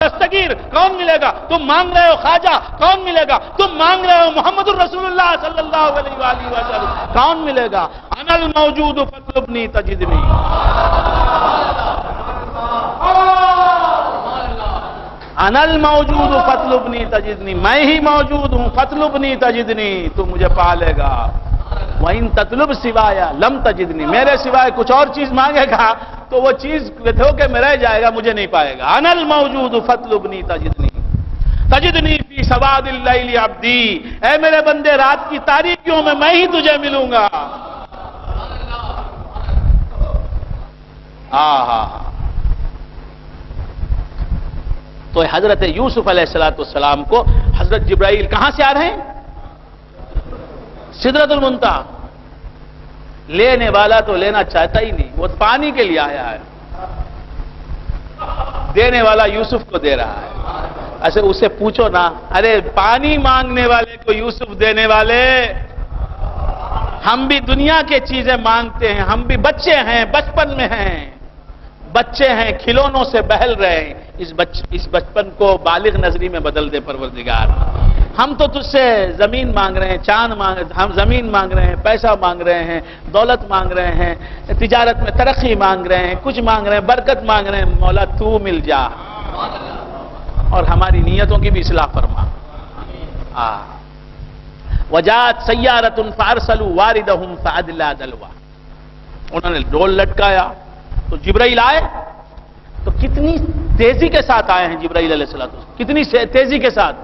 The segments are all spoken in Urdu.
تستغیر کون ملے گا؟ تم مانگ رہے ہو خواجہ کون ملے گا؟ تم مانگ رہے ہو محمد الرسول اللہ صلی اللہ علیہ وآلہ وسلم کون ملے گا؟ انا الموجود فاطلبنی تجدنی، انا الموجود فاطلبنی تجدنی، میں ہی موجود ہوں، فاطلبنی تجدنی، تو مجھے پا لے گا۔ وَإِن تَطْلُبْ سِوَايَ لَمْ تَجِدْنِي، میرے سوائے کچھ اور چیز مانگے گا تو وہ چیز دھوکے میں رہ جائے گا، مجھے نہیں پائے گا۔ انا الموجود فاطلبنی تجدنی، تجدنی فی سواد اللیل عبدی، اے میرے بندے رات کی تاریکیوں میں ہی تجھے ملوں گا۔ تو حضرت یوسف علیہ السلام کو حضرت جبرائیل کہاں سے آ رہے ہیں؟ سدرۃ المنتہا۔ لینے والا تو لینا چاہتا ہی نہیں، وہ پانی کے لیے آیا ہے، دینے والا یوسف کو دے رہا ہے۔ ایسے اسے پوچھو نا، ارے پانی مانگنے والے کو یوسف دینے والے، ہم بھی دنیا کے چیزیں مانگتے ہیں، ہم بھی بچے ہیں، بچپن میں ہیں، بچے ہیں، کھلونوں سے بہل رہے ہیں، اس بچپن کو بالغ نظری میں بدل دے پروردگار۔ ہم تو تجھ سے زمین مانگ رہے ہیں، چاند مانگ، ہم زمین مانگ رہے ہیں، پیسہ مانگ رہے ہیں، دولت مانگ رہے ہیں، تجارت میں ترقی مانگ رہے ہیں، کچھ مانگ رہے ہیں، برکت مانگ رہے ہیں، مولا تو مل جا اور ہماری نیتوں کی بھی اصلاح فرما۔ وجاءت سیارۃ فارسلوا واردہم فادلی دلوا، انہوں نے ڈول لٹکایا تو جبرائیل آئے، تو کتنی تیزی کے ساتھ آئے ہیں جبرائیل علیہ السلام، کتنی تیزی کے ساتھ،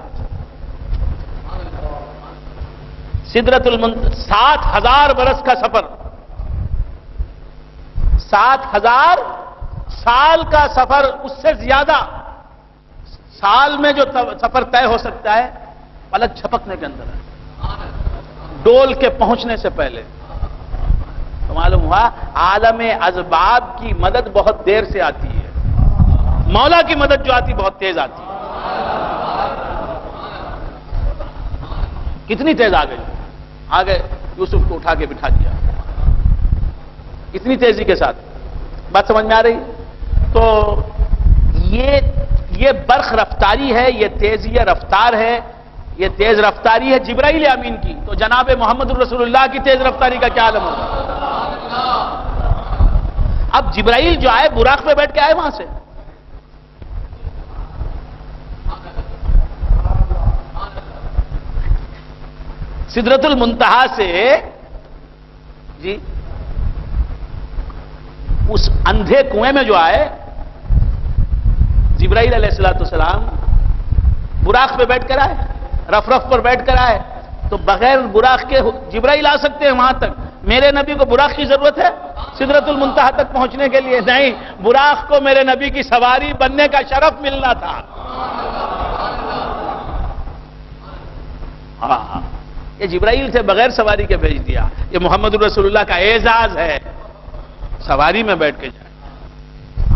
سدرۃ المنتہا، 7,000 برس کا سفر، 7,000 سال کا سفر، اس سے زیادہ سال میں جو سفر طے ہو سکتا ہے پلک جھپکنے کے اندر ہے، ڈول کے پہنچنے سے پہلے۔ تو معلوم ہوا عالم اسباب کی مدد بہت دیر سے آتی ہے، مولا کی مدد جو آتی بہت تیز آتی ہے۔ کتنی تیز آ گئی، آگے یوسف کو اٹھا کے بٹھا دیا، اتنی تیزی کے ساتھ۔ بات سمجھ میں آ رہی؟ تو یہ برق رفتاری ہے، یہ تیزی رفتار ہے، یہ تیز رفتاری ہے جبرائیل امین کی، تو جناب محمد الرسول اللہ کی تیز رفتاری کا کیا عالم ہوگا؟ اب جبرائیل جو آئے براق پہ بیٹھ کے آئے وہاں سے، سدرۃ المنتہا سے جی اس اندھے کنویں میں جو آئے جبرائیل علیہ السلام براق پہ بیٹھ کر آئے، رف پر بیٹھ کر آئے، تو بغیر براق کے جبرائیل آ سکتے ہیں وہاں تک؟ میرے نبی کو براق کی ضرورت ہے سدرۃ المنتہا تک پہنچنے کے لیے؟ نہیں، براق کو میرے نبی کی سواری بننے کا شرف ملنا تھا۔ یہ جبرائیل سے بغیر سواری کے بھیج دیا، یہ محمد الرسول اللہ کا اعزاز ہے، سواری میں بیٹھ کے جائے۔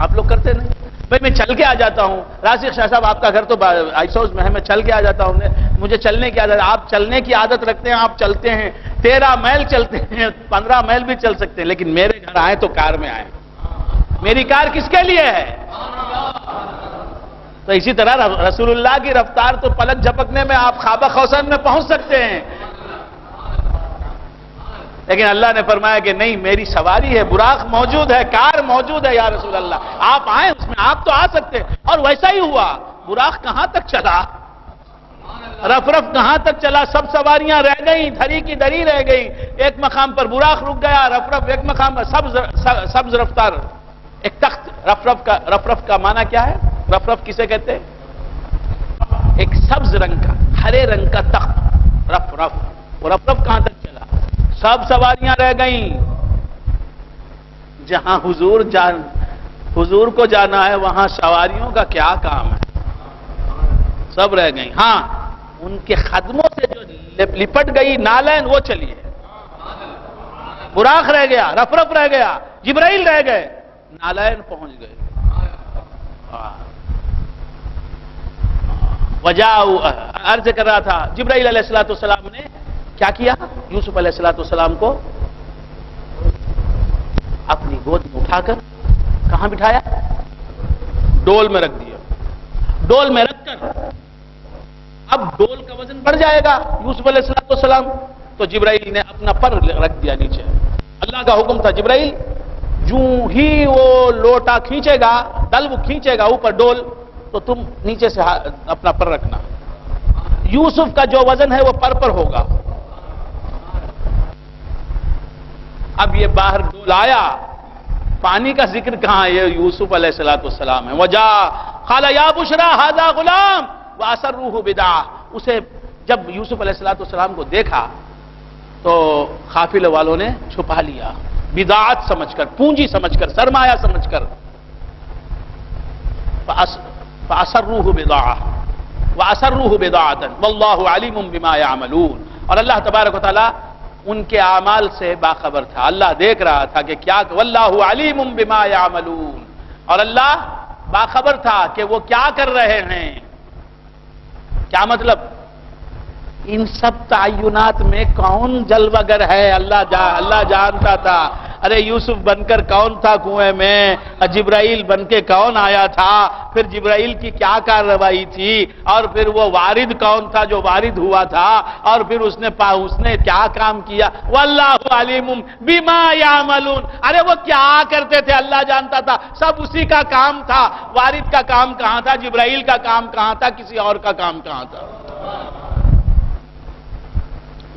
آپ لوگ کرتے نہیں؟ بھائی میں چل کے آ جاتا ہوں، راشد شاہ صاحب آپ کا گھر تو آئس ہاؤس میں ہے، میں چل کے آ جاتا ہوں، مجھے چلنے کی عادت، آپ چلنے کی عادت رکھتے ہیں، آپ چلتے ہیں، 13 میل چلتے ہیں، 15 میل بھی چل سکتے ہیں، لیکن میرے گھر آئے تو کار میں آئے۔ میری کار کس کے لیے ہے؟ تو اسی طرح رسول اللہ کی رفتار تو پلک جھپکنے میں آپ خوابہ خوسن میں پہنچ سکتے ہیں، لیکن اللہ نے فرمایا کہ نہیں، میری سواری ہے، براق موجود ہے، کار موجود ہے یا رسول اللہ، آپ آئیں اس میں، آپ تو آ سکتے ہیں۔ اور ویسا ہی ہوا، براق کہاں تک چلا، رف کہاں تک چلا، سب سواریاں رہ گئیں، دھری کی دھری رہ گئی، ایک مقام پر براق رک گیا، رف ایک مقام پر سبز رفتار، ایک تخت، رف کا معنی کیا ہے؟ رف کسے کہتے ہیں؟ ایک سبز رنگ کا، ہرے رنگ کا تخت، رف وہ رف کہاں تک چلا؟ سب سواریاں رہ گئیں، جہاں حضور کو جانا ہے وہاں سواریوں کا کیا کام ہے، سب رہ گئیں۔ ہاں ان کے خدموں سے جو لپٹ گئی نالین وہ چلی ہے، براق رہ گیا، رف رہ گیا، جبرائیل رہ گئے، نالین پہنچ گئے۔ عرض کر رہا تھا جبرائیل علیہ السلام نے کیا کیا؟ یوسف علیہ السلام کو اپنی گود میں اٹھا کر کہاں بٹھایا؟ ڈول میں رکھ دیا۔ ڈول میں رکھ کر، اب ڈول کا وزن بڑھ جائے گا یوسف علیہ السلام، تو جبرائیل نے اپنا پر رکھ دیا نیچے. اللہ کا حکم تھا جبرائیل جو ہی وہ لوٹا کھینچے گا، دلو کھینچے گا اوپر ڈول، تو تم نیچے سے اپنا پر رکھنا. یوسف کا جو وزن ہے وہ پر ہوگا. اب یہ باہر ڈول آیا، پانی کا ذکر کہاں ہے؟ یہ یوسف علیہ السلام ہے. وجا قال یا بشرا ھذا غلام واسروہ بدعہ. اسے جب یوسف علیہ السلام کو دیکھا تو قافلے والوں نے چھپا لیا، بدعت سمجھ کر، پونجی سمجھ کر، سرمایہ سمجھ کر. فاسروہ بدعہ واسروہ بدعۃ واللہ علیم بما یعملون. اور اللہ تبارک و تعالی ان کے اعمال سے باخبر تھا. اللہ دیکھ رہا تھا کہ کیا، واللہ علیم بما یعملون، اور اللہ باخبر تھا کہ وہ کیا کر رہے ہیں. کیا مطلب؟ ان سب تعینات میں کون جلوگر ہے اللہ جانتا تھا. ارے یوسف بن کر کون تھا کنویں میں، جبرائیل بن کے کون آیا تھا، پھر جبرائیل کی کیا کارروائی تھی، اور پھر وہ وارد کون تھا جو وارد ہوا تھا، اور پھر اس نے کیا کام کیا. واللہ علیم بما یعملون. ارے وہ کیا کرتے تھے اللہ جانتا تھا، سب اسی کا کام تھا. وارد کا کام کہاں تھا، جبرائیل کا کام کہاں تھا، کسی اور کا کام کہاں تھا.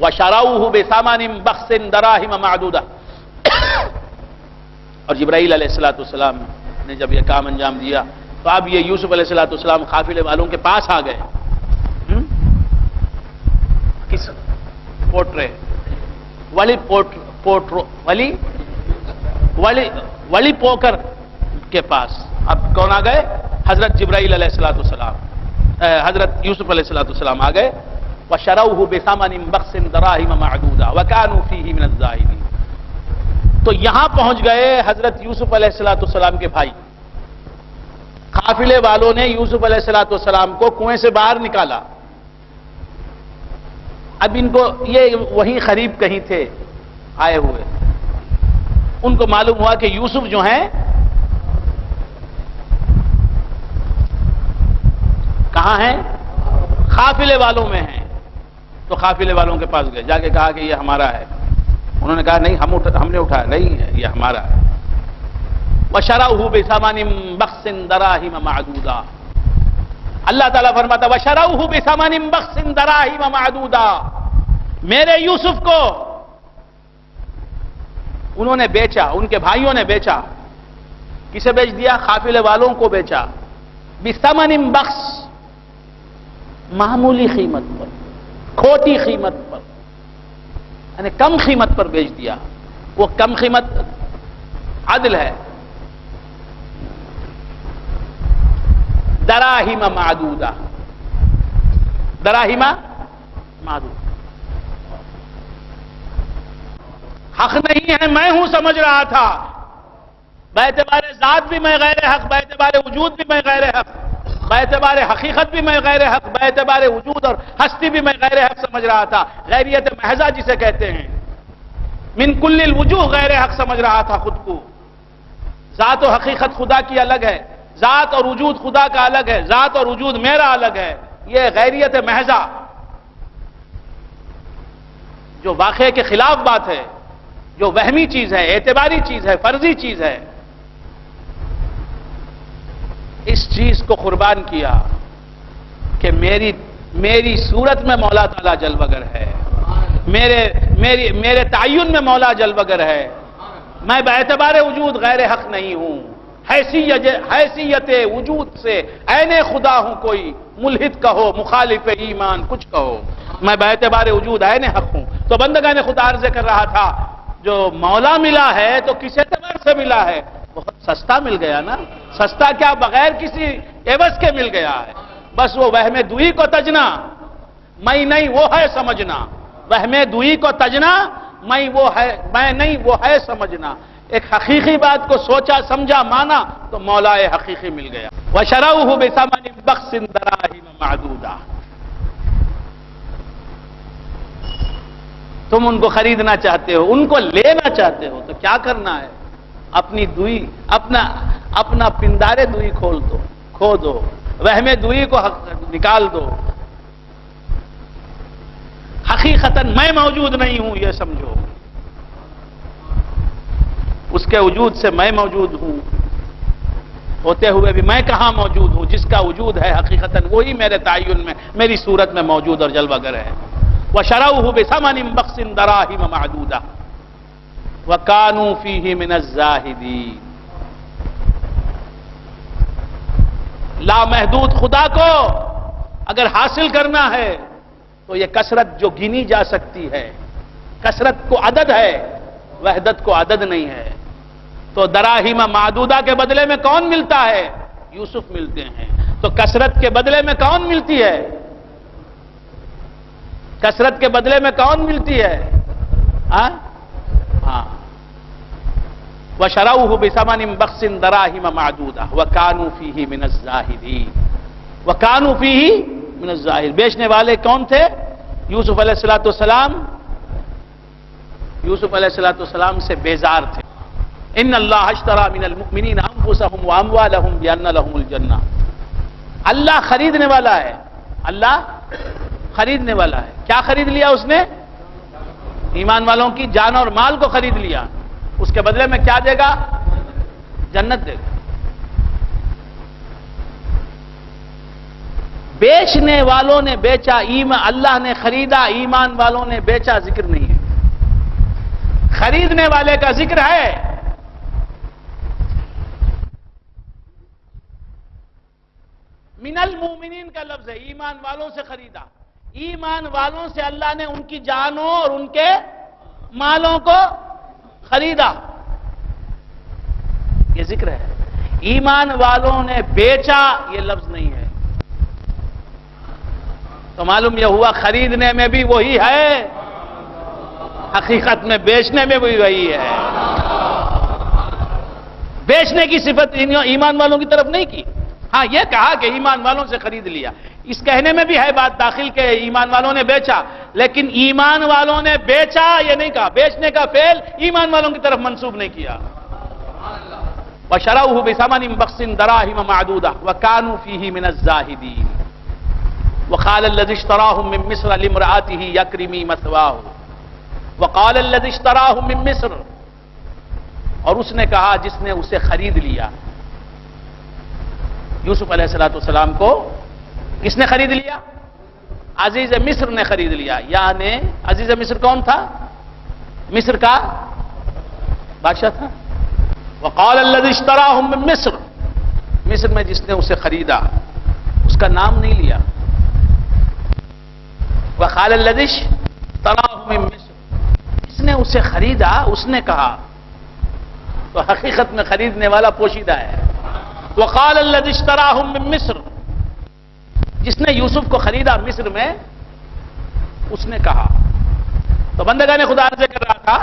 وَشَرَوْهُ بِثَمَنٍ بَخْسٍ دَرَاهِمَ مَعْدُودَةٍ. اور جبرائیل علیہ السلام نے جب یہ کام انجام دیا تو اب یہ یوسف علیہ السلام قافلے والوں کے پاس آ گئے. کس پوٹرے ولی پوکر کے پاس اب کون آ گئے؟ حضرت جبرائیل علیہ السلام، حضرت یوسف علیہ السلام آ گئے. وَشَرَوْهُ بِثَمَنٍ بَخْسٍ دَرَاهِمَ مَعْدُودَةٍ وَكَانُوا فِيهِ مِنَ الزَّاهِدِينَ. تو یہاں پہنچ گئے حضرت یوسف علیہ السلام کے بھائی. قافلے والوں نے یوسف علیہ السلام کو کنویں سے باہر نکالا. اب ان کو یہ وہیں قریب کہیں تھے آئے ہوئے، ان کو معلوم ہوا کہ یوسف جو ہیں کہاں ہیں؟ قافلے والوں میں ہیں. تو قافلے والوں کے پاس گئے، جا کے کہا کہ یہ ہمارا ہے. انہوں نے کہا نہیں، ہم نے اٹھایا نہیں ہے، یہ ہمارا ہے. وَشَرَوْهُ بِثَمَنٍ بَخْسٍ دَرَاهِمَ مَعْدُودَةٍ. اللہ تعالیٰ فرماتا وَشَرَوْهُ بِثَمَنٍ بَخْسٍ دَرَاهِمَ مَعْدُودَةٍ. میرے یوسف کو انہوں نے بیچا، ان کے بھائیوں نے بیچا. کسے بیچ دیا؟ قافلے والوں کو بیچا. بِثَمَنٍ بَخْسٍ، معمولی قیمت پر، کھوٹی قیمت پر، یعنی کم قیمت پر بیچ دیا. وہ کم قیمت عدل ہے. دراہیم معدودہ، دراہیم معدودہ. حق نہیں ہے میں ہوں سمجھ رہا تھا، باعتبار ذات بھی میں غیر حق، باعتبار وجود بھی میں غیر حق، باعتبار حقیقت بھی میں غیر حق، باعتبار وجود اور ہستی بھی میں غیر حق سمجھ رہا تھا. غیریت محضہ جسے کہتے ہیں، من کل الوجوہ غیر حق سمجھ رہا تھا خود کو. ذات و حقیقت خدا کی الگ ہے، ذات اور وجود خدا کا الگ ہے، ذات اور وجود میرا الگ ہے. یہ غیریت محضہ جو واقعے کے خلاف بات ہے، جو وہمی چیز ہے، اعتباری چیز ہے، فرضی چیز ہے. اس چیز کو قربان کیا کہ میری صورت میں مولا تعالیٰ جلوگر ہے، میرے تعین میں مولا جلوگر ہے. میں باعتبار وجود غیر حق نہیں ہوں، حیثیت وجود سے عین خدا ہوں. کوئی ملحد کہو، مخالف ایمان کچھ کہو، میں باعتبار وجود عین حق ہوں. تو بندگان خدا عرض کر رہا تھا جو مولا ملا ہے تو کس اعتبار سے ملا ہے؟ بہت سستا مل گیا نا. سستا کیا، بغیر کسی عوض کے مل گیا ہے. بس وہ وہم دوئی کو تجنا، میں نہیں وہ ہے سمجھنا. وہم دوئی کو تجنا، میں نہیں وہ ہے سمجھنا. ایک حقیقی بات کو سوچا سمجھا مانا تو مولا حقیقی مل گیا. وَشَرَوْهُ بِثَمَنٍ بَخْسٍ دَرَاهِمَ مَعْدُودَةٍ. تم ان کو خریدنا چاہتے ہو، ان کو لینا چاہتے ہو تو کیا کرنا ہے؟ اپنی دوئی، اپنا پندارے دوئی کھو دو، وہم دوئی کو نکال دو، حقیقتاً میں موجود نہیں ہوں یہ سمجھو، اس کے وجود سے میں موجود ہوں، ہوتے ہوئے بھی میں کہاں موجود ہوں؟ جس کا وجود ہے حقیقتاً وہی میرے تعین میں، میری صورت میں موجود اور جلوہ گر ہے۔ وَشَرَوْهُ بِثَمَنٍ بَخْسٍ دَرَاهِمَ مَعْدُودَةٍ وَكَانُوا فِيهِ مِنَ الزَّاهِدِينَ۔ لامحدود خدا کو اگر حاصل کرنا ہے تو یہ کثرت جو گنی جا سکتی ہے، کثرت کو عدد ہے، وحدت کو عدد نہیں ہے۔ تو دراہیم معدودہ کے بدلے میں کون ملتا ہے؟ یوسف ملتے ہیں۔ تو کثرت کے بدلے میں کون ملتی ہے؟ کثرت کے بدلے میں کون ملتی ہے؟ ہاں وَشَرَوْهُ بِثَمَنٍ بَخْسٍ دَرَاهِمَ مَعْدُودَةٍ وَكَانُوا فِيهِ مِنَ الزَّاهِدِينَ۔ وَكَانُوا فِيهِ مِنَ الزَّاهِدِينَ۔ بیچنے والے کون تھے؟ یوسف علیہ السلام۔ یوسف علیہ السلام سے بیزار تھے۔ ان اللہ اشتری من المؤمنین انفسهم واموالهم بان لهم الجنہ۔ اللہ خریدنے والا ہے، اللہ خریدنے والا ہے۔ کیا خرید لیا اس نے؟ ایمان والوں کی جان اور مال کو خرید لیا۔ اس کے بدلے میں کیا دے گا؟ جنت دے گا۔ بیچنے والوں نے بیچا، اللہ نے خریدا، ایمان والوں نے بیچا، ذکر نہیں ہے۔ خریدنے والے کا ذکر ہے۔ من المومنین کا لفظ ہے، ایمان والوں سے خریدا۔ ایمان والوں سے اللہ نے ان کی جانوں اور ان کے مالوں کو خریدا، یہ ذکر ہے۔ ایمان والوں نے بیچا یہ لفظ نہیں ہے۔ تو معلوم یہ ہوا خریدنے میں بھی وہی ہے، حقیقت میں بیچنے میں بھی وہی ہے۔ بیچنے کی صفت ایمان والوں کی طرف نہیں کی، ہاں یہ کہا کہ ایمان والوں سے خرید لیا۔ اس کہنے میں بھی ہے بات داخل کہ ایمان والوں نے بیچا، لیکن ایمان والوں نے بیچا یہ نہیں کہا، بیچنے کا فعل ایمان والوں کی طرف منسوب نہیں کیا۔ وَشَرَوْهُ بِثَمَنٍ بَخْسٍ دَرَاهِمَ مَعْدُودَةٍ وَكَانُوا فِيهِ مِنَ الزَّاهِدِينَ وَقَالَ الَّذِي اشْتَرَاهُ مِن مِّصْرَ لِامْرَأَتِهِ يَكْرِمِي مَثْوَاهُ وَقَالَ الَّذِي اشْتَرَاهُ مِن مِّصْرَ، اور اس نے کہا جس نے اسے خرید لیا، یوسف علیہ السلام کو کس نے خرید لیا؟ عزیز مصر نے خرید لیا۔ یعنی عزیز مصر کون تھا؟ مصر کا بادشاہ تھا۔ وقال الذي اشتراه من مصر، مصر میں جس نے اسے خریدا، اس کا نام نہیں لیا۔ وقال الذي اشتراه من مصر، جس نے اسے خریدا اس نے کہا، تو حقیقت میں خریدنے والا پوشیدہ ہے۔ وقال الذي اشتراه من مصر، جس نے یوسف کو خریدا مصر میں، اس نے کہا۔ تو بندگان خدا عرض کر رہا تھا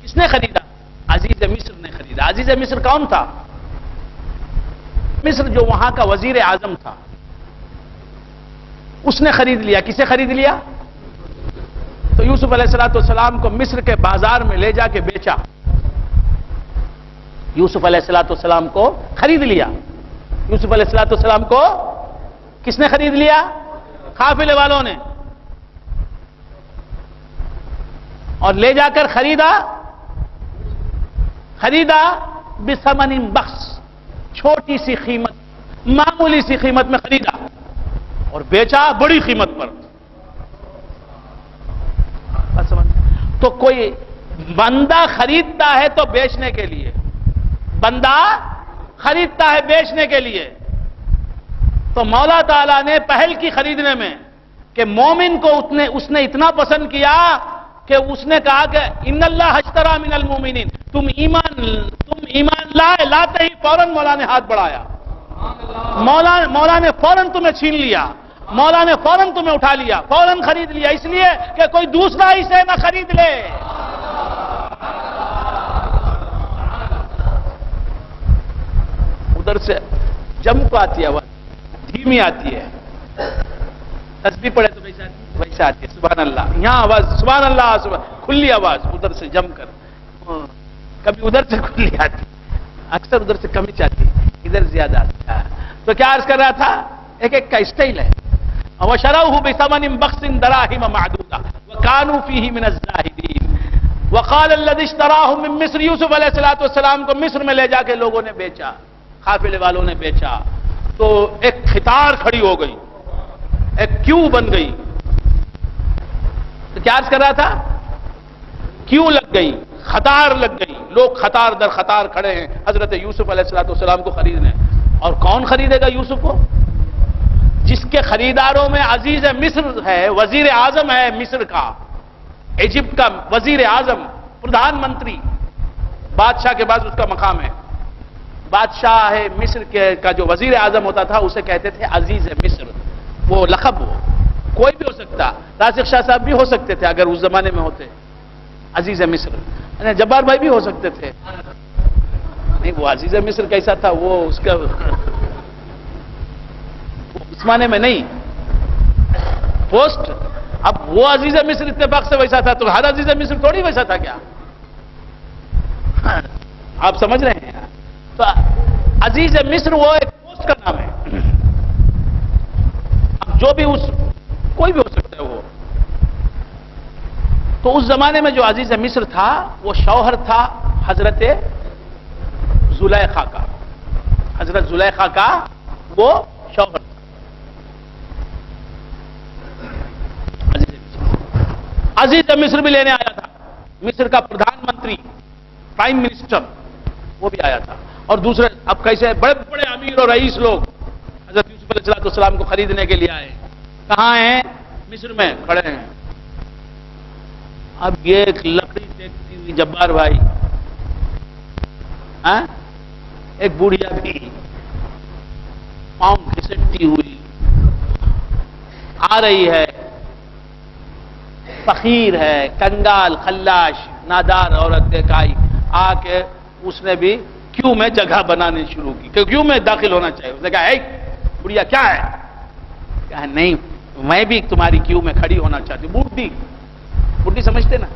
کس نے خریدا؟ عزیز مصر نے خریدا۔ عزیز مصر کون تھا؟ مصر جو وہاں کا وزیر اعظم تھا، اس نے خرید لیا۔ کسے خرید لیا؟ تو یوسف علیہ السلام کو مصر کے بازار میں لے جا کے بیچا، یوسف علیہ السلام کو خرید لیا۔ یوسف علیہ السلام کو کس نے خرید لیا؟ قافلے والوں نے، اور لے جا کر خریدا بثمن بخس، چھوٹی سی قیمت، معمولی سی قیمت میں خریدا، اور بیچا بڑی قیمت پر۔ تو کوئی بندہ خریدتا ہے تو بیچنے کے لیے، بندہ خریدتا ہے بیچنے کے لیے، تو مولا تعالیٰ نے پہل کی خریدنے میں کہ مومن کو اس نے اتنا پسند کیا کہ اس نے کہا کہ ان اللہ اشتری من المؤمنین، تم ایمان لاتے ہی فوراً مولا نے ہاتھ بڑھایا، مولا نے فوراً تمہیں چھین لیا، مولا نے فوراً تمہیں اٹھا لیا، فوراً خرید لیا، اس لیے کہ کوئی دوسرا اسے نہ خرید لے۔ ادھر سے جم کو آتی ہے آواز، دھیمی آتی ہے، تسبیح پڑھے تو ویسے آتی ہے، سبحان اللہ۔ یہاں آواز سبحان اللہ، کھلی آواز، ادھر سے جم کر، کبھی ادھر سے کھلی آتی، اکثر ادھر سے کمی چاہتی، ادھر زیادہ آتی ہے۔ تو کیا عرض کر رہا تھا؟ ایک ایک کا اسٹائل ہے. وَشَرَوْهُ بِثَمَنٍ بَخْسٍ دَرَاهِمَ مَعْدُودَةٍ وَكَانُوا فِيهِ مِنَ الزَّاهِدِينَ. وَقَالَ الَّذِي اشْتَرَاهُ مِن مِصْرَ. یوسف علیہ السلام کو مصر میں لے جا کے لوگوں نے بیچا، قافلے والوں نے بیچا، تو ایک قطار کھڑی ہو گئی، ایک کیو بن گئی. تو کیا عرض کر رہا تھا؟ کیوں لگ گئی، قطار لگ گئی، لوگ قطار در قطار کھڑے ہیں حضرت یوسف علیہ السلام کو خریدنے. اور کون خریدے گا یوسف کو؟ جس کے خریداروں میں عزیز مصر ہے، وزیر اعظم ہے مصر کا، ایجپٹ کا وزیر اعظم، پردھان منتری، بادشاہ کے بعد اس کا مقام ہے. بادشاہ مصر کا جو وزیر اعظم ہوتا تھا اسے کہتے تھے عزیز مصر. وہ لقب ہو کوئی بھی ہو سکتا، راشد شاہ صاحب بھی ہو سکتے تھے اگر اس زمانے میں ہوتے. عزیز مصر جبار بھائی بھی ہو سکتے تھے. نہیں، وہ عزیز مصر کیسا تھا، وہ اس کا اس معنی میں نہیں پوسٹ. اب وہ عزیز مصر اتفاق سے ویسا تھا تو ہر عزیز مصر تھوڑی ویسا تھا کیا؟ آپ سمجھ رہے ہیں؟ تو عزیز مصر وہ ایک پوسٹ کا نام ہے. اب جو بھی کوئی بھی ہو سکتا ہے وہ. تو اس زمانے میں جو عزیز مصر تھا وہ شوہر تھا حضرت زلیخا کا. حضرت زلیخا کا وہ شوہر تھا. عزیز مصر بھی لینے آیا تھا، مصر کا پردھان منتری، پرائم منسٹر، وہ بھی آیا تھا. اور دوسرے اب کیسے بڑے بڑے امیر اور رئیس لوگ حضرت یوسف علیہ السلام کو خریدنے کے لیے آئے. کہاں ہیں؟ مصر میں کھڑے ہیں. اب یہ ایک لکڑی دیکھتی ہوئی جبار بھائی، ایک بوڑھیا بھی پاؤں گھسٹتی ہوئی آ رہی ہے، فقیر ہے، کنگال خلاش نادار عورت دیکھ آئی، آ کے اس نے بھی کیوں میں جگہ بنانے شروع کی کہ کیوں میں داخل ہونا چاہیے. اس نے کہا اے بڑھیا کیا ہے؟ کہا نہیں میں بھی تمہاری کیوں میں کھڑی ہونا چاہتی ہوں. بوڑھی سمجھتے نا،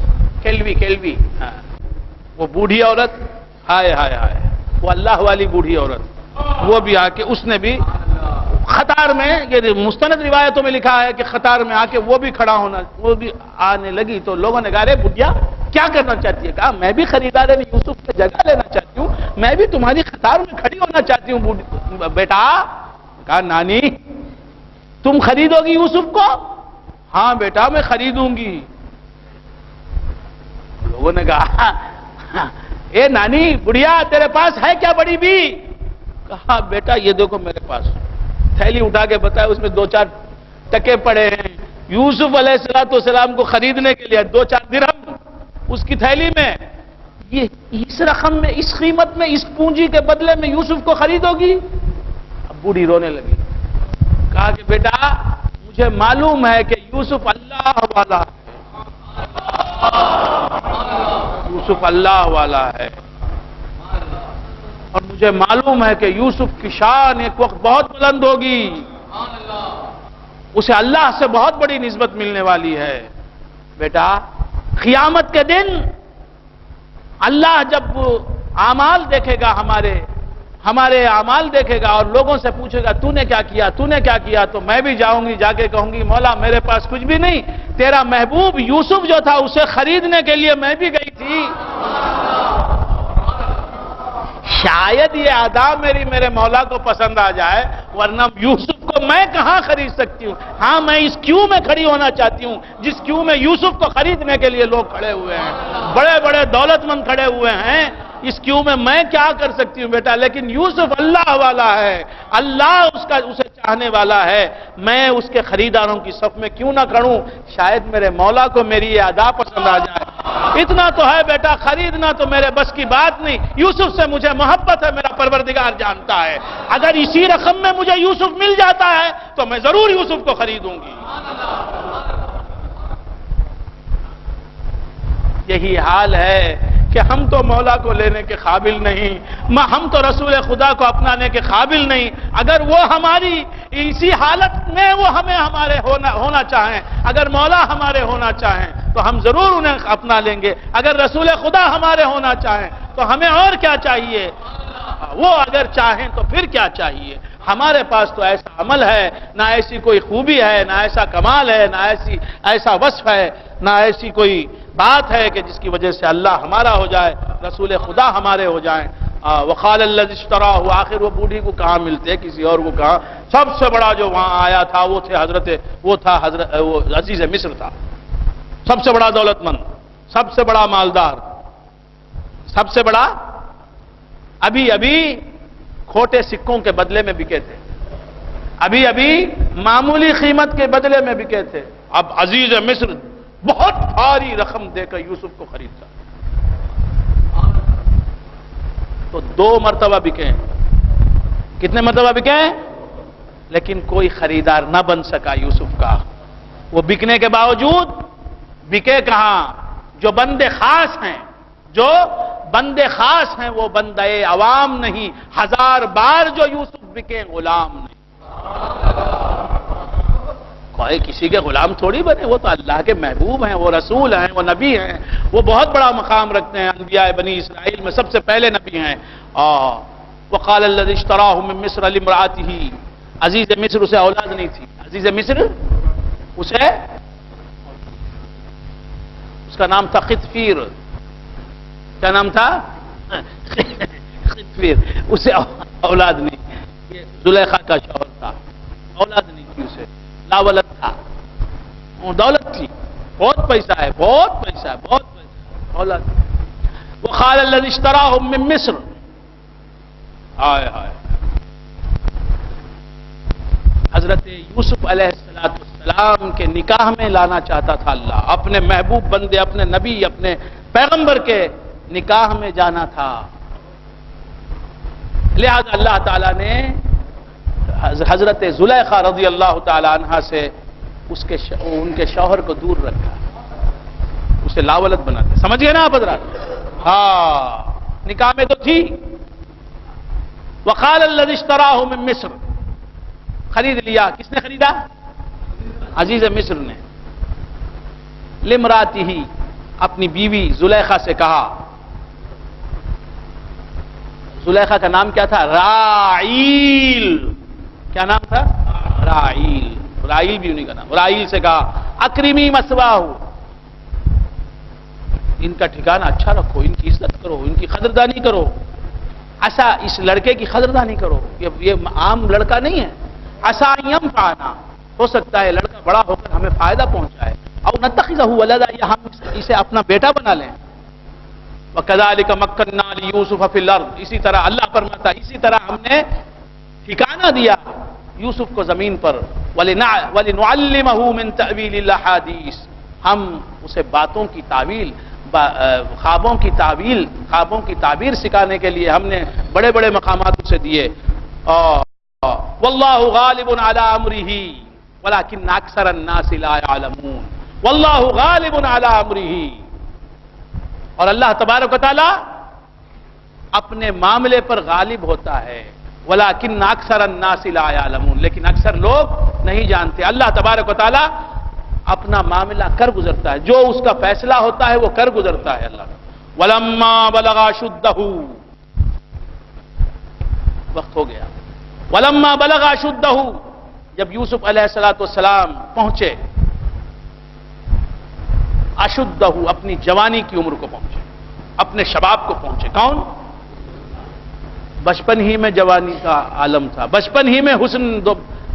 کیلوی. ہاں وہ بوڑھی عورت، ہائے ہائے ہائے، وہ اللہ والی بوڑھی عورت، وہ بھی آ کے اس نے بھی قطار میں، یہ مستند روایتوں میں لکھا ہے کہ قطار میں آ کے وہ بھی کھڑا ہونا، وہ بھی آنے لگی. تو لوگوں نے کہا رے بڑھیا کیا کرنا چاہتی ہے؟ کہا میں بھی خریدار یوسف کی جگہ لینا چاہتی ہوں، میں بھی تمہاری قطار میں کھڑی ہونا چاہتی ہوں. بیٹا کہا نانی تم خریدو گی یوسف کو؟ ہاں بیٹا میں خریدوں گی. لوگوں نے کہا اے نانی بڑھیا تیرے پاس ہے کیا بڑی بھی؟ کہا بیٹا یہ دیکھو میرے پاس. تھیلی اٹھا کے بتایا اس میں 2-4 ٹکے پڑے ہیں. یوسف علیہ السلام کو خریدنے کے لیے 2-4 درہم اس کی تھیلی میں. یہ اس رقم میں، اس قیمت میں، اس پونجی کے بدلے میں یوسف کو خریدو گی؟ اب بوڑھی رونے لگی. کہا کہ بیٹا مجھے معلوم ہے کہ یوسف اللہ والا ہے، یوسف اللہ والا ہے، اور مجھے معلوم ہے کہ یوسف کی شان ایک وقت بہت بلند ہوگی، اسے اللہ سے بہت بڑی نسبت ملنے والی ہے. بیٹا قیامت کے دن اللہ جب اعمال دیکھے گا، ہمارے اعمال دیکھے گا اور لوگوں سے پوچھے گا تو نے کیا کیا، تو میں بھی جاؤں گی، جا کے کہوں گی مولا میرے پاس کچھ بھی نہیں، تیرا محبوب یوسف جو تھا اسے خریدنے کے لیے میں بھی گئی تھی. شاید یہ ادا میرے مولا کو پسند آ جائے، ورنہ یوسف کو میں کہاں خرید سکتی ہوں. ہاں میں اس کیوں میں کھڑی ہونا چاہتی ہوں جس کیوں میں یوسف کو خریدنے کے لیے لوگ کھڑے ہوئے ہیں، بڑے بڑے دولت مند کھڑے ہوئے ہیں. اس کیوں میں کیا کر سکتی ہوں بیٹا؟ لیکن یوسف اللہ والا ہے، اللہ اسے چاہنے والا ہے. میں اس کے خریداروں کی صف میں کیوں نہ کھڑوں؟ شاید میرے مولا کو میری یہ ادا پسند آ جائے. اتنا تو ہے بیٹا، خریدنا تو میرے بس کی بات نہیں. یوسف سے مجھے محبت ہے، میرا پروردگار جانتا ہے. اگر اسی رقم میں مجھے یوسف مل جاتا ہے تو میں ضرور یوسف کو خریدوں گی. یہی حال ہے کہ ہم تو مولا کو لینے کے قابل نہیں، ہم تو رسول خدا کو اپنانے کے قابل نہیں. اگر وہ ہماری اسی حالت میں وہ ہمارے ہونا چاہیں، اگر مولا ہمارے ہونا چاہیں تو ہم ضرور انہیں اپنا لیں گے. اگر رسول خدا ہمارے ہونا چاہیں تو ہمیں اور کیا چاہیے؟ وہ اگر چاہیں تو پھر کیا چاہیے؟ ہمارے پاس تو ایسا عمل ہے، نہ ایسی کوئی خوبی ہے، نہ ایسا کمال ہے، نہ ایسا وصف ہے، نہ ایسی کوئی بات ہے کہ جس کی وجہ سے اللہ ہمارا ہو جائے، رسول خدا ہمارے ہو جائیں۔ وقال الذی اشتراہ، آخر وہ بوڑھی کو کہاں ملتے، کسی اور کو کہاں؟ سب سے بڑا جو وہاں آیا تھا وہ تھا وہ عزیز مصر تھا، سب سے بڑا دولت مند، سب سے بڑا مالدار، سب سے بڑا۔ ابھی کھوٹے سکوں کے بدلے میں بکے تھے، ابھی معمولی قیمت کے بدلے میں بکے تھے، اب عزیز مصر بہت بھاری رقم دے کر یوسف کو خریدتا، تو 2 مرتبہ بکے ہیں۔ کتنے مرتبہ بکے ہیں؟ لیکن کوئی خریدار نہ بن سکا یوسف کا۔ وہ بکنے کے باوجود بکے کہاں؟ جو بندے خاص ہیں، جو بندے خاص ہیں وہ بندے عوام نہیں، 1000 بار جو یوسف بکے غلام نہیں۔ کوئی کسی کے غلام تھوڑی بنے، وہ تو اللہ کے محبوب ہیں، وہ رسول ہیں، وہ نبی ہیں، وہ بہت بڑا مقام رکھتے ہیں، انبیاء بنی اسرائیل میں سب سے پہلے نبی ہیں۔ وقال الذی اشتراہ من مصر لامرأته، عزیز مصر اسے اولاد نہیں تھی، عزیز مصر اسے، اس کا نام تھا خطفیر۔ کیا نام تھا؟ خطفیر۔ اسے اولاد نہیں، یہ زلیخا کا شوہر تھا، اولاد نہیں تھی اسے، لا ولد تھا، دولت تھی، بہت پیسہ ہے، بہت پیسہ ہے، بہت پیسہ ہے، اولاد۔ وقال الذی اشتراہ من مصر، ہائے ہائے، حضرت یوسف علیہ السلام کے نکاح میں لانا چاہتا تھا اللہ، اپنے محبوب بندے، اپنے نبی، اپنے پیغمبر کے نکاح میں جانا تھا، لہذا اللہ تعالیٰ نے حضرت زلیخا رضی اللہ تعالی عنہ سے ان کے شوہر کو دور رکھا، اسے لاولد بنا دیا۔ سمجھ گئے نا آپ حضرات؟ ہاں، نکاح میں تو تھی۔ وقال الذی اشتراہ من مصر، خرید لیا، کس نے خریدا؟ عزیز مصر نے۔ لامرأته، اپنی بیوی زلیخا سے کہا، زلیخا کا نام کیا تھا؟ راعیل۔ کیا نام تھا؟ راعیل۔ راعیل بھی انہیں کا نام۔ راعیل سے کہا اکرمی مثواہ، ان کا ٹھکانہ اچھا رکھو، ان کی عزت کرو، ان کی قدردانی کرو، ایسا اس لڑکے کی قدردانی کرو، یہ عام لڑکا نہیں ہے۔ عسیٰ ان ینفعنا، ہو سکتا ہے لڑکا بڑا ہو کر ہمیں فائدہ پہنچائے، او نتخذہ ولدا، یا ہم اسے اپنا بیٹا بنا لیں۔ وَكَذَلِكَ مَكَّنَّا لِيُوسُفَ فِي الْأَرْضِ، اسی طرح اللہ فرماتا، اسی طرح ہم نے ٹھکانہ دیا یوسف کو زمین پر، وَلِنُعَلِّمَهُ مِن تَأْوِيلِ الْأَحَادِيثِ، ہم اسے باتوں کی تعویل، خوابوں کی تعبیر سکھانے کے لیے ہم نے بڑے بڑے مقامات اسے دیے۔ وَاللَّهُ غَالِبٌ عَلَىٰ أَمْرِهِ وَلَٰكِنَّ أَكْثَرَ النَّاسِ لَا يَعْلَمُونَ۔ وَاللَّهُ غَالِبٌ عَلَىٰ أَمْرِهِ، اور اللہ تبارک و تعالی اپنے معاملے پر غالب ہوتا ہے، وَلَٰكِنَّ أَكْثَرَ النَّاسِ لَا يَعْلَمُونَ، لیکن اکثر لوگ نہیں جانتے۔ اللہ تبارک و تعالی اپنا معاملہ کر گزرتا ہے، جو اس کا فیصلہ ہوتا ہے وہ کر گزرتا ہے اللہ۔ وَلَمَّا بَلَغَ أَشُدَّهُ، وقت ہو گیا۔ وَلَمَّا بَلَغَ أَشُدَّهُ، جب یوسف علیہ السلام پہنچے، اشدہ، اپنی جوانی کی عمر کو پہنچے، اپنے شباب کو پہنچے۔ کون؟ بچپن ہی میں جوانی کا عالم تھا، بچپن ہی میں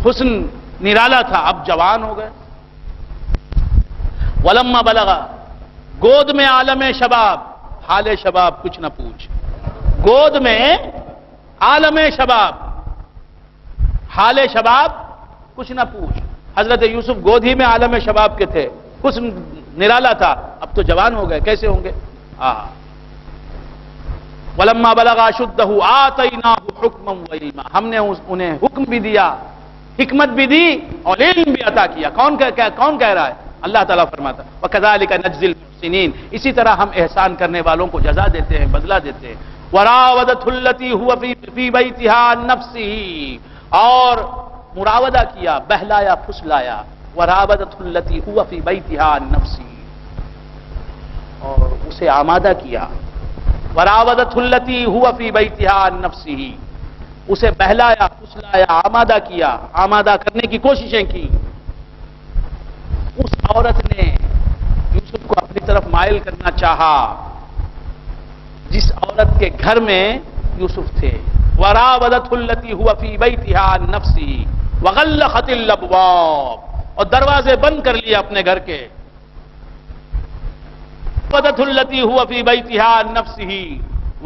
حسن نرالا تھا، اب جوان ہو گئے۔ ولما بلغ، گود میں عالم شباب، حال شباب کچھ نہ پوچھ، گود میں عالم شباب، حال شباب کچھ نہ پوچھ۔ حضرت یوسف گود ہی میں عالم شباب کے تھے، حسن نرالا تھا، اب تو جوان ہو گئے، کیسے ہوں گے؟ ولما بلغ اشدہ آتیناہ حکما وعلما، ہم نے انہیں حکم بھی دیا، حکمت بھی دی اور علم بھی عطا کیا۔ کون کہہ رہا ہے؟ اللہ تعالیٰ فرماتا وَكَذَلِكَ نَجْزِي الْمُحْسِنِينَ، اسی طرح ہم احسان کرنے والوں کو جزا دیتے ہیں، بدلہ دیتے ہیں۔ وَرَاوَدَتْهُ الَّتِي هُوَ فِي بَيْتِهَا عَن نَفْسِهِ، اور مراودہ کیا، بہلایا پھسلایا، وَرَاوَدَتْهُ الَّتِي هُوَ فِي بَيْتِهَا عَن نَفْسِهِ، اور اسے آمادہ کیا، وَرَاوَدَتْهُ الَّتِي هُوَ فِي بَيْتِهَا عَن نَفْسِهِ، اسے بہلایا، پھسلایا، آمادہ کیا، آمادہ کرنے کی کوششیں کی. اس عورت نے یوسف کو اپنی طرف مائل کرنا چاہا جس عورت کے گھر میں یوسف تھے. وراودته التي هو في بيتها عن نفسه وغلقت الابواب، اور دروازے بند کر لیے اپنے گھر کے. وراودته التي هو في بيتها عن نفسه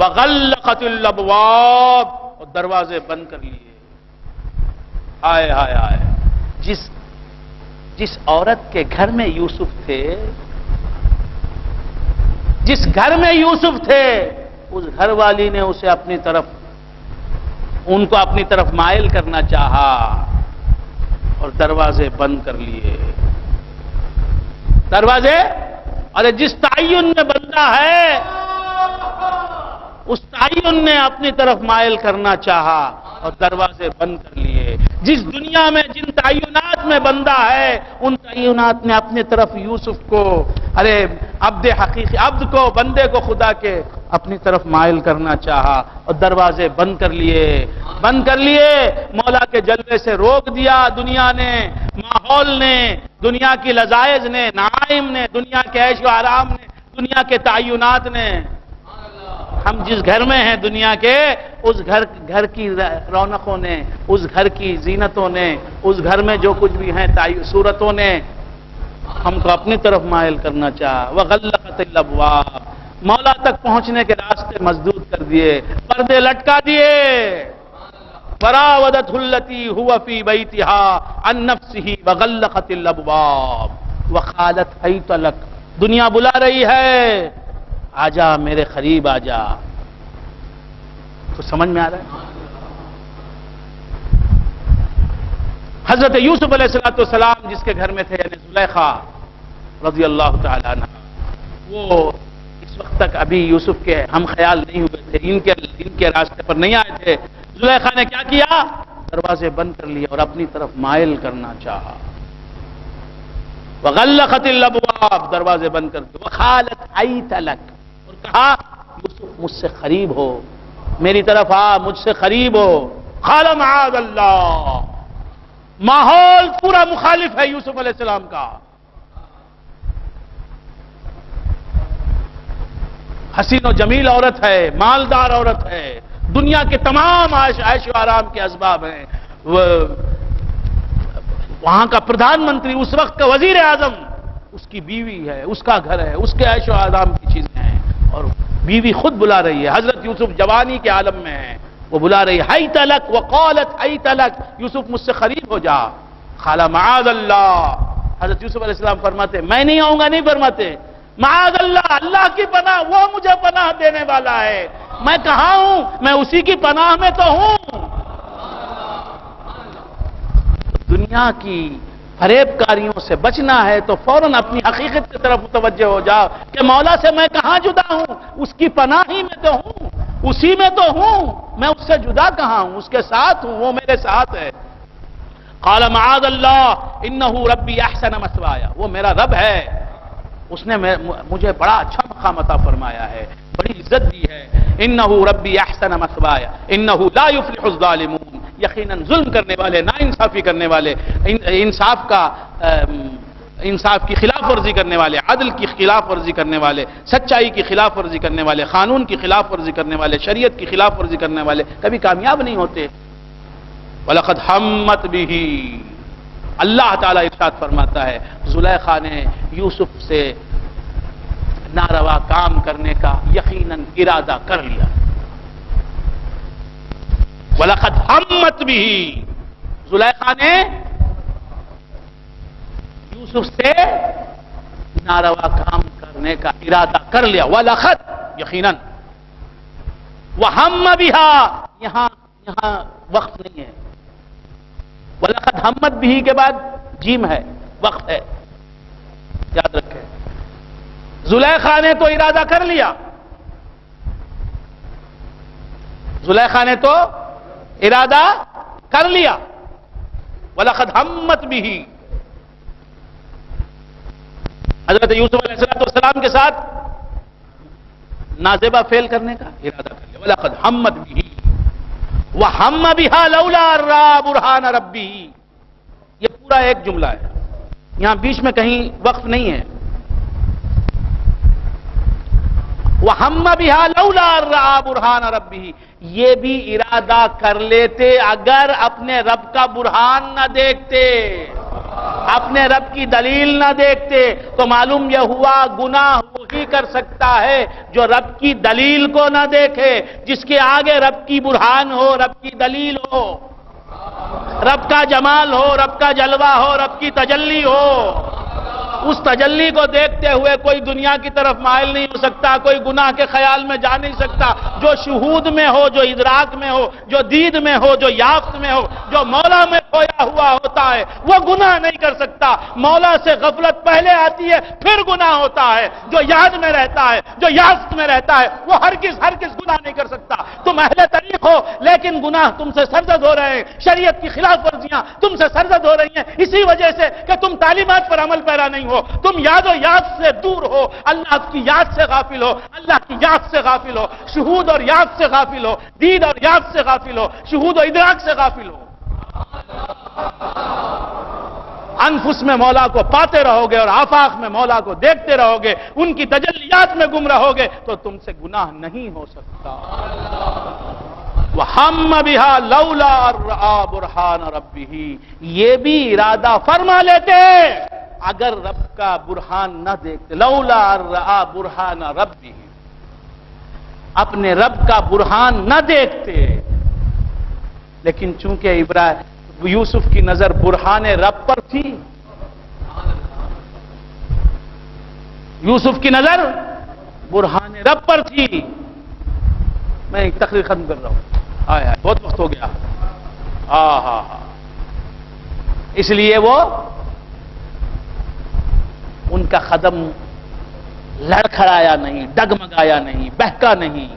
وغلقت الابواب، اور دروازے بند کر لیے. ہائے ہائے ہائے، جس عورت کے گھر میں یوسف تھے، جس گھر میں یوسف تھے، اس گھر والی نے اسے ان کو اپنی طرف مائل کرنا چاہا اور دروازے بند کر لیے. دروازے، ارے جس تعین میں بندہ ہے اس تعین نے اپنی طرف مائل کرنا چاہا اور دروازے بند کر لیے. جس دنیا میں جن تعینات میں بندہ ہے ان تعینات نے اپنی طرف یوسف کو، ارے عبد حقیقی، عبد کو، بندے کو خدا کے اپنی طرف مائل کرنا چاہا اور دروازے بند کر لیے. مولا کے جلوے سے روک دیا دنیا نے، ماحول نے، دنیا کی لذائذ نے، نعائم نے، دنیا کے عیش و آرام نے، دنیا کے تعینات نے. ہم جس گھر میں ہیں دنیا کے، اس گھر کی رونقوں نے، اس گھر کی زینتوں نے، اس گھر میں جو کچھ بھی ہیں صورتوں نے ہم کو اپنی طرف مائل کرنا چاہا. وغلقت الابواب، مولا تک پہنچنے کے راستے مسدود کر دیے، پردے لٹکا دیے. وراودته التي هو في بيتها عن نفسه وغلقت الابواب وقالت حيث لك، دنیا بلا رہی ہے، آجا میرے قریب آجا. تو سمجھ میں آ رہا ہے؟ حضرت یوسف علیہ السلام جس کے گھر میں تھے، یعنی زلیخا رضی اللہ تعالی عنہ، وہ اس وقت تک ابھی یوسف کے ہم خیال نہیں ہوئے تھے، ان کے راستے پر نہیں آئے تھے. زلیخا نے کیا کیا؟ دروازے بند کر لیے اور اپنی طرف مائل کرنا چاہا. وغلقت الابواب، دروازے بند کر دیے. وقالت حیث لک، اور کہا یوسف مجھ سے قریب ہو، میری طرف آ، مجھ سے قریب ہو. قال معاذ اللہ، ماحول پورا مخالف ہے یوسف علیہ السلام کا. حسین و جمیل عورت ہے، مالدار عورت ہے، دنیا کے تمام عیش و آرام کے اسباب ہیں. وہاں کا پردھان منتری، اس وقت کا وزیر اعظم، اس کی بیوی ہے، اس کا گھر ہے، اس کے عیش و آرام کی چیزیں ہیں، اور بیوی خود بلا رہی ہے. حضرت یوسف جوانی کے عالم میں ہیں، وہ بلا رہی ہے. حیث لک، وقالت حیث لک، یوسف مجھ سے قریب ہو جا. قال معاذ اللہ، حضرت یوسف علیہ السلام فرماتے میں نہیں آؤں گا، نہیں فرماتے معاذ اللہ، اللہ کی پناہ، وہ مجھے پناہ دینے والا ہے. میں کہاں ہوں؟ میں اسی کی پناہ میں تو ہوں. دنیا کی فریب کاریوں سے بچنا ہے تو فوراً اپنی حقیقت کی طرف متوجہ ہو جاؤ کہ مولا سے میں کہاں جدا ہوں؟ اس کی پناہ ہی میں تو ہوں، اسی میں تو ہوں. میں اس سے جدا کہاں ہوں؟ اس کے ساتھ ہوں، وہ میرے ساتھ ہے. قال معاذ اللہ انہ ربی احسن مثوایا، وہ میرا رب ہے، اس نے مجھے بڑا اچھا مقام عطا فرمایا ہے، بڑی عزت دی ہے. انہ ربی احسن مثوایا انہ لا یفلح الظالمون، یقیناً ظلم کرنے والے، نا انصافی کرنے والے، انصاف کی خلاف ورزی کرنے والے، عدل کی خلاف ورزی کرنے والے، سچائی کی خلاف ورزی کرنے والے، قانون کی خلاف ورزی کرنے والے، شریعت کی خلاف ورزی کرنے والے کبھی کامیاب نہیں ہوتے. وَلَقَدْ حَمَّتْ بِهِ، اللہ تعالیٰ ارشاد فرماتا ہے زلیخا نے یوسف سے ناروا کام کرنے کا یقیناً ارادہ کر لیا. وَلَقَدْ حَمَّتْ بِهِ، زلیخا نے یوسف سے ناروا کام کرنے کا ارادہ کر لیا. وَلَقَدْ، یقیناً. وَحَمَّ بِهَا، یہاں وقت نہیں ہے. وَلَقَدْ حَمَّتْ بِهِ کے بعد جیم ہے، وقت ہے، یاد رکھیں. زلیخا نے تو ارادہ کر لیا، زلیخا نے تو ارادہ کر لیا. وَلَقَدْ حَمَّتْ بِهِ، حضرت یوسف علیہ السلام کے ساتھ نازیبہ فعل کرنے کا ارادہ کر لیا. وَلَقَدْ حَمَّتْ بِهِ وَحَمَّ بِهَا لَوْلَا أَن رَّأَىٰ بُرْهَانَ رَبِّهِ، یہ پورا ایک جملہ ہے، یہاں بیچ میں کہیں وقف نہیں ہے. وَحَمَّ بِهَا لَوْلَا أَن رَّأَىٰ بُرْهَانَ رَبِّهِ، یہ بھی ارادہ کر لیتے اگر اپنے رب کا برہان نہ دیکھتے، اپنے رب کی دلیل نہ دیکھتے، تو معلوم یہ ہوا گناہ وہی کر سکتا ہے جو رب کی دلیل کو نہ دیکھے، جس کے آگے رب کی برہان ہو، رب کی دلیل ہو، رب کا جمال ہو، رب کا جلوہ ہو، رب کی تجلی ہو. اس تجلی کو دیکھتے ہوئے کوئی دنیا کی طرف مائل نہیں ہو سکتا، کوئی گناہ کے خیال میں جا نہیں سکتا. جو شہود میں ہو، جو ادراک میں ہو، جو دید میں ہو، جو یافت میں ہو، جو مولا میں کھویا ہوا ہوتا ہے، وہ گناہ نہیں کر سکتا. مولا سے غفلت پہلے آتی ہے، پھر گناہ ہوتا ہے. جو یاد میں رہتا ہے، جو یافت میں رہتا ہے، وہ ہرگز گناہ نہیں کر سکتا. تم اہل طریق ہو لیکن گناہ تم سے سرزد ہو رہے ہیں، شریعت کی خلاف ورزیاں تم سے سرزد ہو رہی ہیں، اسی وجہ سے کہ تم تعلیمات پر عمل پیرا نہیں ہو. تم یاد و یاد سے دور ہو، اللہ کی یاد سے غافل ہو، اللہ کی یاد سے غافل ہو، شہود اور یاد سے غافل ہو، دید اور یاد سے غافل ہو، شہود و ادراک سے غافل ہو. انفس میں مولا کو پاتے رہو گے اور آفاق میں مولا کو دیکھتے رہو گے، ان کی تجلیات میں گم رہو گے تو تم سے گناہ نہیں ہو سکتا. وَحَمَّ بِهَا لَوْلَا أَن رَّأَىٰ بُرْهَانَ رَبِّهِ، یہ بھی ارادہ فرما لیتے اگر رب کا برہان نہ دیکھتے. لولا أن رأى برہان ربه، اپنے رب کا برہان نہ دیکھتے. لیکن چونکہ یوسف کی نظر برہان رب پر تھی، یوسف کی نظر برہان رب پر تھی. میں ایک تقریر ختم کر رہا ہوں، بہت وقت ہو گیا. اس لیے وہ ان کا قدم لڑکھڑایا نہیں، ڈگمگایا نہیں، بہکا نہیں.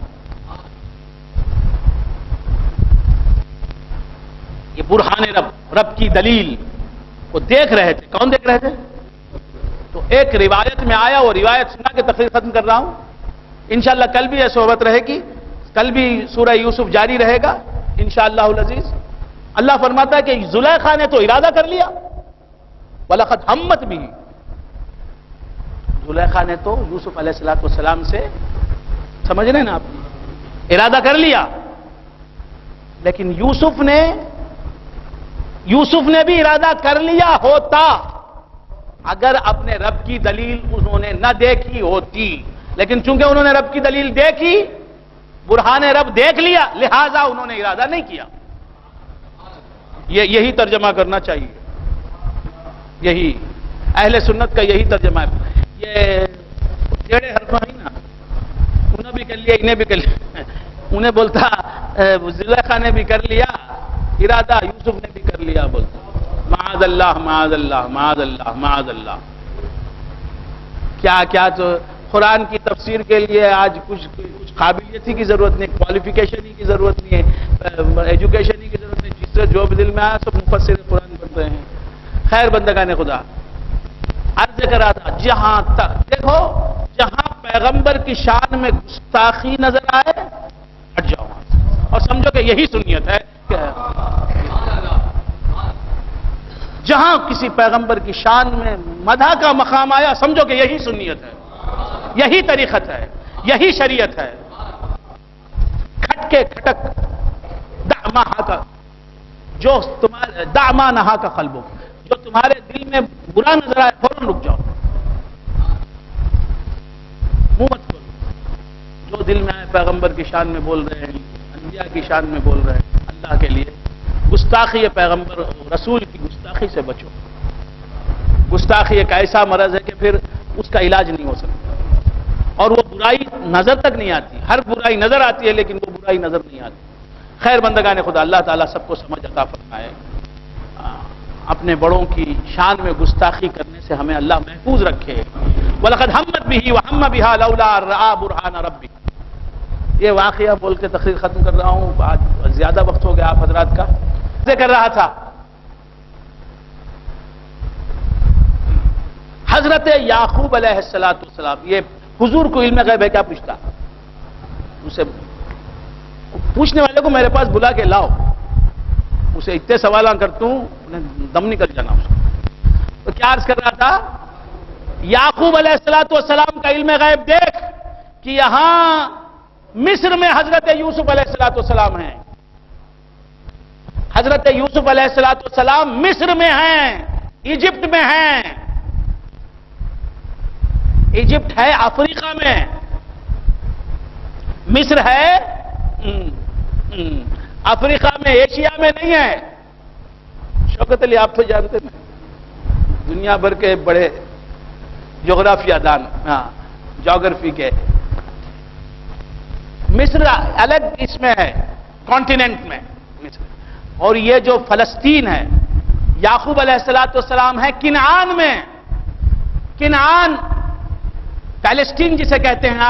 یہ برہان رب کی دلیل کو دیکھ رہے تھے. کون دیکھ رہے تھے؟ تو ایک روایت میں آیا، وہ روایت سنا کے تقریر ختم کر رہا ہوں. انشاءاللہ کل بھی یہ صحبت رہے گی، کل بھی سورہ یوسف جاری رہے گا انشاءاللہ العزیز. اللہ فرماتا ہے کہ زلیخا نے تو ارادہ کر لیا، وَلَقَدْ ہَمَّتْ بِهِ، زلیخا نے تو یوسف علیہ السلام سے، سمجھ رہے ہیں نا آپ، ارادہ کر لیا. لیکن یوسف نے بھی ارادہ کر لیا ہوتا اگر اپنے رب کی دلیل انہوں نے نہ دیکھی ہوتی. لیکن چونکہ انہوں نے رب کی دلیل دیکھی، برہان رب دیکھ لیا، لہذا انہوں نے ارادہ نہیں کیا. یہی ترجمہ کرنا چاہیے، یہی اہل سنت کا یہی ترجمہ ہے. یہ ٹیڑے حرف ہیں نا، انہیں بھی کر لیا، انہیں بھی کر لیا. انہیں بولتا زلیخا نے بھی کر لیا ارادہ، یوسف نے بھی کر لیا، بولتا معاذ اللہ معاذ اللہ معاذ اللہ معاذ اللہ. کیا تو قرآن کی تفسیر کے لیے آج کچھ قابلیتی کی ضرورت نہیں، کوالیفیکیشن ہی کی ضرورت نہیں ہے، ایجوکیشن ہی کی ضرورت نہیں. جس سے جو بھی دل میں آیا سب مفسر قرآن بن رہے ہیں. خیر بندگان خدا، عرض کرا تھا جہاں تک دیکھو، جہاں پیغمبر کی شان میں گستاخی نظر آئے ہٹ جاؤ اور سمجھو کہ یہی سنیت ہے. جہاں کسی پیغمبر کی شان میں مدح کا مقام آیا سمجھو کہ یہی سنیت ہے، یہی طریقت ہے، یہی شریعت ہے. کھٹکے کھٹک دعما کا جو تمہارے دعما نہا کا قلبو، جو تمہارے دل میں برا نظر آئے فوراً رک جاؤ، منہ مت کھولو. جو دل میں آئے پیغمبر کی شان میں بول رہے ہیں، انبیاء کی شان میں بول رہے ہیں، اللہ کے لیے گستاخی پیغمبر رسول کی گستاخی سے بچو. گستاخی ایک ایسا مرض ہے کہ پھر اس کا علاج نہیں ہو سکتا، اور وہ برائی نظر تک نہیں آتی. ہر برائی نظر آتی ہے لیکن وہ برائی نظر نہیں آتی. خیر بندگان خدا، اللہ تعالیٰ سب کو سمجھ عطا فرمائے. اپنے بڑوں کی شان میں گستاخی کرنے سے ہمیں اللہ محفوظ رکھے. وَلَقَدْ هَمَّتْ بِهِ وَهَمَّ بِهَا لَوْلَا أَن رَّأَىٰ بُرْهَانَ رَبِّهِ. یہ واقعہ بول کے تقریر ختم کر رہا ہوں، آج زیادہ وقت ہو گیا آپ حضرات کا. کر رہا تھا حضرت یعقوب علیہ السلام، یہ حضور کو علم غیب ہے کیا پوچھتا؟ اسے پوچھنے والے کو میرے پاس بلا کے لاؤ، اسے اتنے سوال کرتا ہوں دم نکل جانا اس کو۔ تو کیا عرض کر رہا تھا؟ یعقوب علیہ السلام کا علم غیب دیکھ کہ یہاں مصر میں حضرت یوسف علیہ السلام ہیں، حضرت یوسف علیہ السلام مصر میں ہیں، ایجپٹ میں ہیں۔ ایجپٹ ہے افریقہ میں، مصر ہے افریقہ میں، ایشیا میں نہیں ہے۔ شوکت علی آپ تو جانتے ہیں، دنیا بھر کے بڑے جغرافیہ دان، جغرافی کے۔ مصر الگ اس میں ہے، کانٹیننٹ میں مصر، اور یہ جو فلسطین ہے، یعقوب علیہ السلام ہے کنعان میں۔ کنعان پیلسٹین جسے کہتے ہیں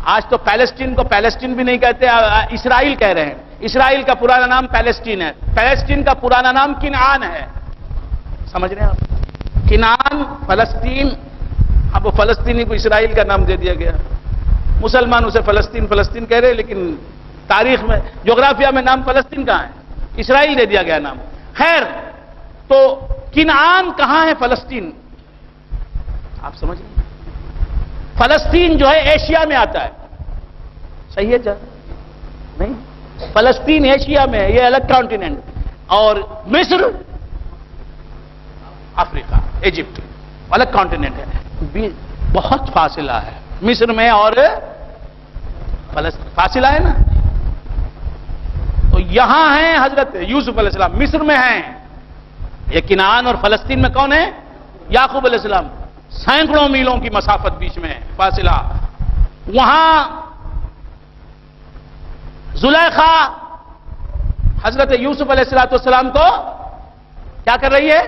آج تو پیلسٹین کو پیلسٹین بھی نہیں کہتے، اسرائیل کہہ رہے ہیں۔ اسرائیل کا پرانا نام پیلسٹین ہے، پیلسٹین کا پرانا نام کنعان ہے۔ سمجھ رہے ہیں آپ؟ کنعان، فلسطین، اب وہ فلسطینی کو اسرائیل کا نام دے دیا گیا۔ مسلمان اسے فلسطین کہہ رہے، لیکن تاریخ میں، جغرافیہ میں نام فلسطین کہاں ہے؟ اسرائیل دے دیا گیا نام۔ خیر، تو کنعان کہاں ہے؟ فلسطین۔ آپ سمجھ رہے ہیں؟ فلسطین جو ہے ایشیا میں آتا ہے، صحیح ہے جا؟ نہیں، فلسطین ایشیا میں ہے، یہ الگ کانٹیننٹ، اور مصر افریقہ، ایجپٹ الگ کانٹیننٹ ہے۔ بہت فاصلہ ہے مصر میں اور فلسطین، فاصلہ ہے نا۔ تو یہاں ہیں حضرت یوسف علیہ السلام، مصر میں ہیں۔ یہ کنعان اور فلسطین میں کون ہے؟ یعقوب علیہ السلام۔ سینکڑوں میلوں کی مسافت بیچ میں ہے، فاصلہ۔ وہاں زلیخا حضرت یوسف علیہ السلام کو کیا کر رہی ہے؟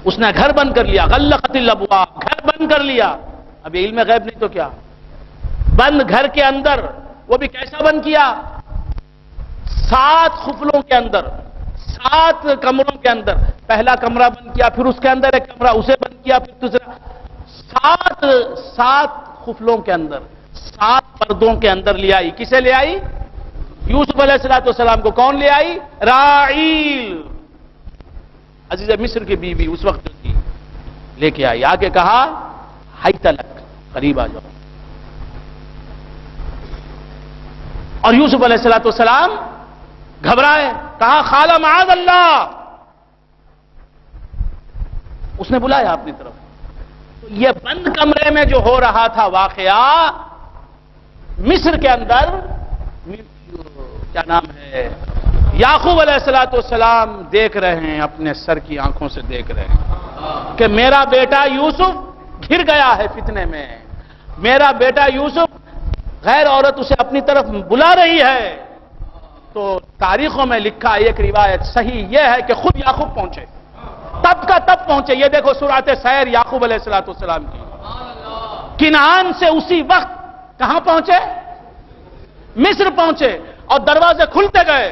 اس نے گھر بند کر لیا، غلقت الابواب، گھر بند کر لیا۔ اب یہ علم غیب نہیں تو کیا؟ بند گھر کے اندر، وہ بھی کیسا بند کیا؟ 7 خفلوں کے اندر، 7 کمروں کے اندر۔ پہلا کمرہ بند کیا، پھر اس کے اندر ایک کمرہ، اسے بند کیا، پھر دوسرا۔ 7 خفلوں کے اندر، 7 پردوں کے اندر لے آئی۔ کسے لے آئی؟ یوسف علیہ السلام کو۔ کون لے آئی؟ راعیل، عزیز مصر کی بیوی اس وقت جو تھی، لے کے آئی۔ آ کے کہا حیت لک، قریب آ جاؤ۔ اور یوسف علیہ السلام گھبرائے، کہا خالہ معاذ اللہ، اس نے بلایا اپنی طرف۔ یہ بند کمرے میں جو ہو رہا تھا واقعہ، مصر کے اندر، کیا نام ہے، یعقوب علیہ السلام دیکھ رہے ہیں، اپنے سر کی آنکھوں سے دیکھ رہے ہیں کہ میرا بیٹا یوسف گر گیا ہے فتنے میں، میرا بیٹا یوسف، غیر عورت اسے اپنی طرف بلا رہی ہے۔ تو تاریخوں میں لکھا ایک روایت صحیح یہ ہے کہ خود یعقوب پہنچے، تب کا تب پہنچے۔ یہ دیکھو سورۃ سیر یعقوب علیہ السلام کی۔ کنعان سے اسی وقت کہاں پہنچے؟ مصر پہنچے، اور دروازے کھلتے گئے۔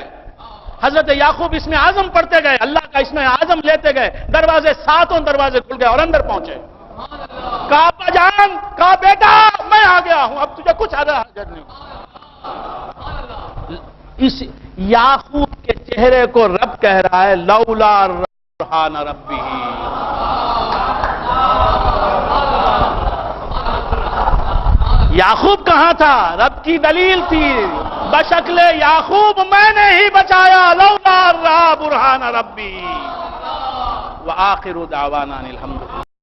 حضرت یعقوب اس میں اعظم پڑھتے گئے، اللہ کا اس میں اعظم لیتے گئے، دروازے 7 دروازے کھل گئے اور اندر پہنچے۔ کہا ابا جان، کہا بیٹا میں آ گیا ہوں، اب تجھے کچھ حاجت نہیں۔ اس یعقوب کے چہرے کو رب کہہ رہا ہے لولا برہان ربی۔ یعقوب کہاں تھا؟ رب کی دلیل تھی، بشکل یعقوب میں نے ہی بچایا، لولا برہان ربی۔ وآخر دعوانا الحمدللہ۔